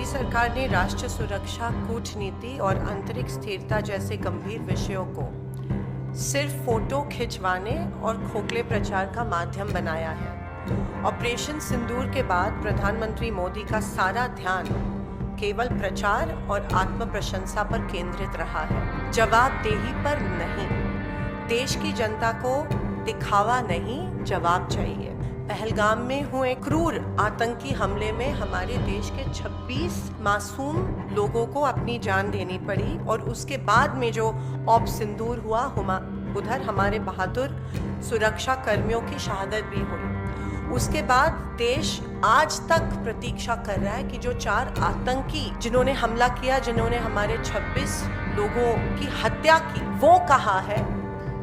सरकार ने राष्ट्र सुरक्षा, कूटनीति और आंतरिक स्थिरता जैसे गंभीर विषयों को सिर्फ फोटो खिंचवाने और खोखले प्रचार का माध्यम बनाया है। ऑपरेशन सिंदूर के बाद प्रधानमंत्री मोदी का सारा ध्यान केवल प्रचार और आत्म प्रशंसा पर केंद्रित रहा है, जवाबदेही पर नहीं। देश की जनता को दिखावा नहीं, जवाब चाहिए। पहलगाम में हुए क्रूर आतंकी हमले में हमारे देश के 26 मासूम लोगों को अपनी जान देनी पड़ी और उसके बाद में जो ऑप सिंदूर हुआ उधर हमारे बहादुर सुरक्षा कर्मियों की शहादत भी हुई। उसके बाद देश आज तक प्रतीक्षा कर रहा है कि जो 4 आतंकी जिन्होंने हमला किया, जिन्होंने हमारे 26 लोगों की हत्या की, वो कहाँ है?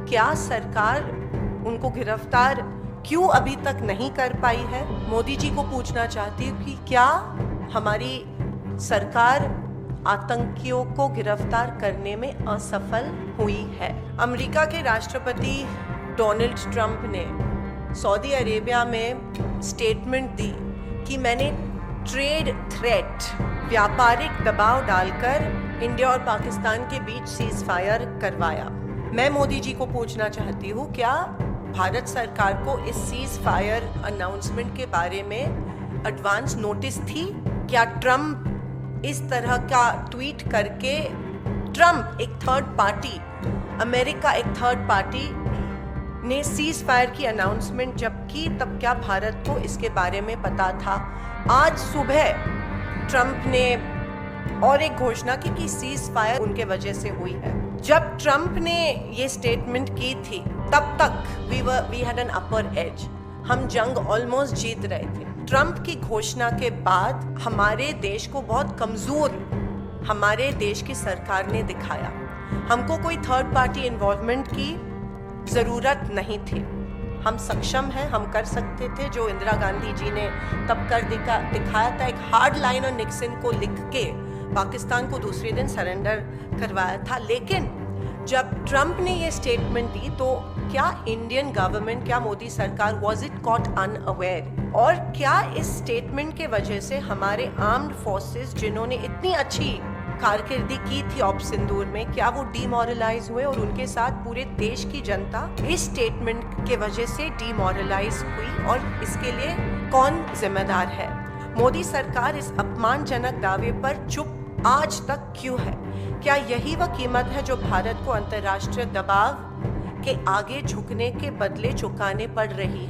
क्या सरकार उनको गिरफ्तार क्यों अभी तक नहीं कर पाई है? मोदी जी को पूछना चाहती हूँ कि क्या हमारी सरकार आतंकियों को गिरफ्तार करने में असफल हुई है? अमेरिका के राष्ट्रपति डोनाल्ड ट्रंप ने सऊदी अरेबिया में स्टेटमेंट दी कि मैंने ट्रेड थ्रेट, व्यापारिक दबाव डालकर इंडिया और पाकिस्तान के बीच सीज फायर करवाया। मैं मोदी जी को पूछना चाहती हूँ, क्या भारत सरकार को इस सीज फायर अनाउंसमेंट के बारे में एडवांस नोटिस थी? क्या ट्रंप इस तरह का ट्वीट करके, ट्रंप एक थर्ड पार्टी, अमेरिका एक थर्ड पार्टी ने सीज फायर की अनाउंसमेंट जब की, तब क्या भारत को इसके बारे में पता था? आज सुबह ट्रंप ने और एक घोषणा की कि सीज फायर उनके वजह से हुई है। जब ट्रंप ने ये स्टेटमेंट की थी तब तक we had an upper edge, हम जंग ऑलमोस्ट जीत रहे थे। ट्रंप की घोषणा के बाद हमारे देश को बहुत कमजोर हमारे देश की सरकार ने दिखाया। हमको कोई थर्ड पार्टी इन्वॉल्वमेंट की जरूरत नहीं थी। हम सक्षम हैं, हम कर सकते थे जो इंदिरा गांधी जी ने तब कर दिखाया था। एक हार्ड लाइन और निक्सन को लिख के पाकिस्तान को दूसरे दिन सरेंडर करवाया था। लेकिन जब ट्रंप ने ये स्टेटमेंट दी तो क्या इंडियन गवर्नमेंट, क्या मोदी सरकार वाज इट कॉट अनअवेयर? और क्या इस स्टेटमेंट के वजह से हमारे आर्म्ड फोर्सेस जिन्होंने इतनी अच्छी कारकिर्दी की थी ऑप सिंदूर में, क्या वो डीमोरलाइज हुए और उनके साथ पूरे देश की जनता इस स्टेटमेंट के वजह से डीमोरलाइज हुई? और इसके लिए कौन जिम्मेदार है? मोदी सरकार इस अपमानजनक दावे पर चुप आज तक क्यों है? क्या यही वह कीमत है जो भारत को अंतर्राष्ट्रीय दबाव के आगे झुकने के बदले चुकाने पड़ रही है?